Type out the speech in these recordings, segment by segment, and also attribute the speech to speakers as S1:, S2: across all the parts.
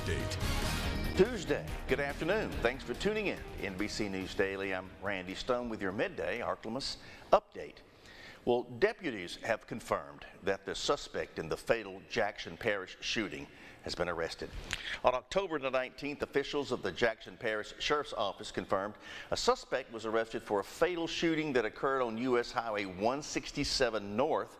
S1: Update.
S2: Tuesday, good afternoon. Thanks for tuning in to NBC News Daily. I'm Randy Stone with your Midday Ark-La-Miss Update. Well, deputies have confirmed that the suspect in the fatal Jackson Parish shooting has been arrested. On October the 19th, officials of the Jackson Parish Sheriff's Office confirmed a suspect was arrested for a fatal shooting that occurred on U.S. Highway 167 north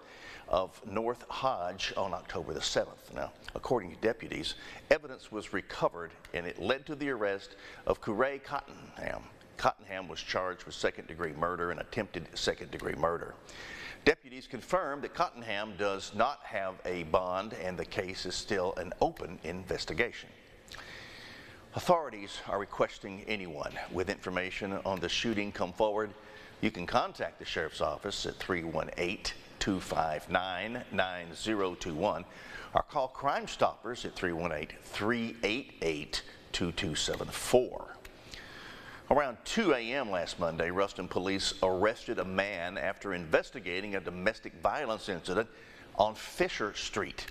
S2: of North Hodge on October the 7th. Now, according to deputies, evidence was recovered and it led to the arrest of Curray Cottenham. Cottenham was charged with second-degree murder and attempted second-degree murder. Deputies confirmed that Cottenham does not have a bond and the case is still an open investigation. Authorities are requesting anyone with information on the shooting come forward. You can contact the Sheriff's Office at 318-259-9021 or call Crime Stoppers at 318-388-2274. Around 2 a.m. last Monday, Ruston police arrested a man after investigating a domestic violence incident on Fisher Street.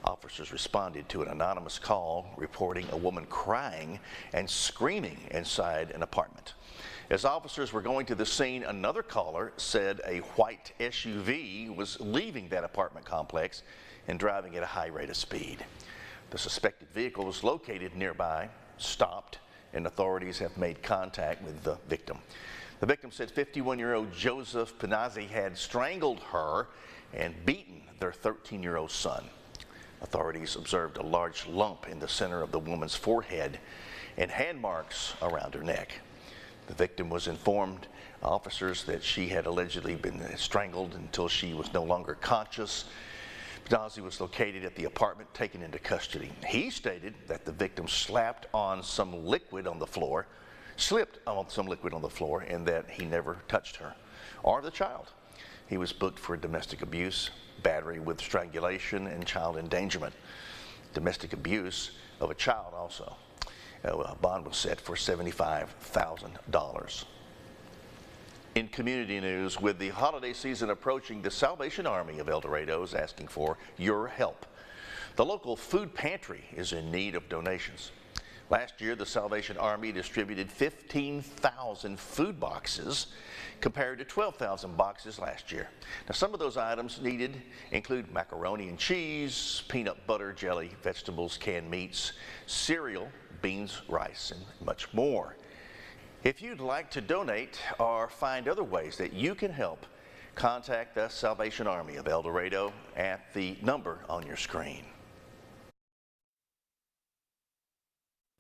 S2: Officers responded to an anonymous call reporting a woman crying and screaming inside an apartment. As officers were going to the scene, another caller said a white SUV was leaving that apartment complex and driving at a high rate of speed. The suspected vehicle was located nearby, stopped, and authorities have made contact with the victim. The victim said 51-year-old Joseph Panazzi had strangled her and beaten their 13-year-old son. Authorities observed a large lump in the center of the woman's forehead and hand marks around her neck. The victim was informed officers that she had allegedly been strangled until she was no longer conscious. Panazzi was located at the apartment, taken into custody. He stated that the victim slipped on some liquid on the floor, and that he never touched her or the child. He was booked for domestic abuse, battery with strangulation, and child endangerment. Domestic abuse of a child also. A bond was set for $75,000. In community news, with the holiday season approaching, the Salvation Army of El Dorado is asking for your help. The local food pantry is in need of donations. Last year, the Salvation Army distributed 15,000 food boxes compared to 12,000 boxes last year. Now, some of those items needed include macaroni and cheese, peanut butter, jelly, vegetables, canned meats, cereal, beans, rice, and much more. If you'd like to donate or find other ways that you can help, contact the Salvation Army of El Dorado at the number on your screen.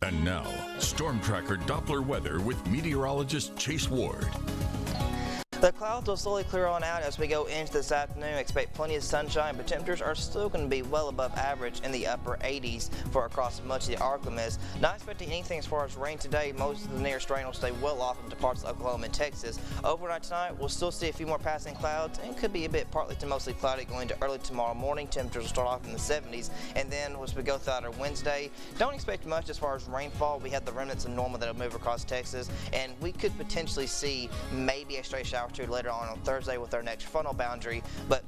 S1: And now, Storm Tracker Doppler weather with meteorologist Chase Ward.
S3: The clouds will slowly clear on out as we go into this afternoon. Expect plenty of sunshine, but temperatures are still going to be well above average in the upper 80s for across much of the Ark-La-Miss. Not expecting anything as far as rain today. Most of the nearest rain will stay well off into parts of Oklahoma and Texas. Overnight tonight, we'll still see a few more passing clouds and could be a bit partly to mostly cloudy going to early tomorrow morning. Temperatures will start off in the 70s, and then as we go throughout our Wednesday, don't expect much as far as rainfall. We have the remnants of normal that will move across Texas, and we could potentially see maybe a stray shower or two later on Thursday with our next frontal boundary, but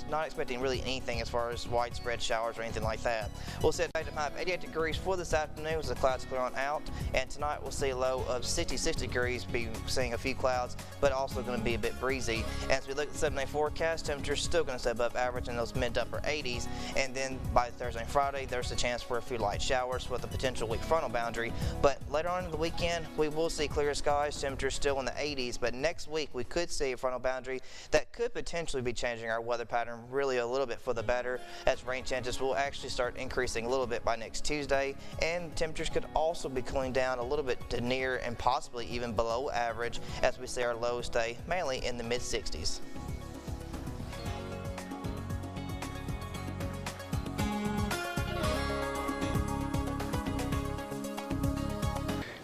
S3: not expecting really anything as far as widespread showers or anything like that. We'll see a daytime high of 88 degrees for this afternoon as the clouds clear on out, and tonight we'll see a low of 66 degrees, be seeing a few clouds, but also going to be a bit breezy. As we look at the 7-day forecast, temperatures still going to stay above average in those mid to upper 80s, and then by Thursday and Friday there's a chance for a few light showers with a potential weak frontal boundary, but later on in the weekend we will see clear skies, temperatures still in the 80s, but next week we could see a frontal boundary that could potentially be changing our weather pattern really a little bit for the better, as rain chances will actually start increasing a little bit by next Tuesday, and temperatures could also be cooling down a little bit to near and possibly even below average as we see our lows stay mainly in the mid-60s.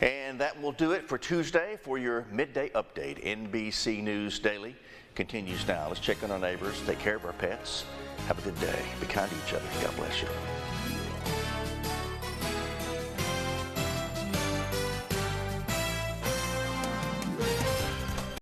S2: And that will do it for Tuesday for your midday update. NBC News Daily continues now. Let's check on our neighbors, take care of our pets. Have a good day. Be kind to each other. God bless you.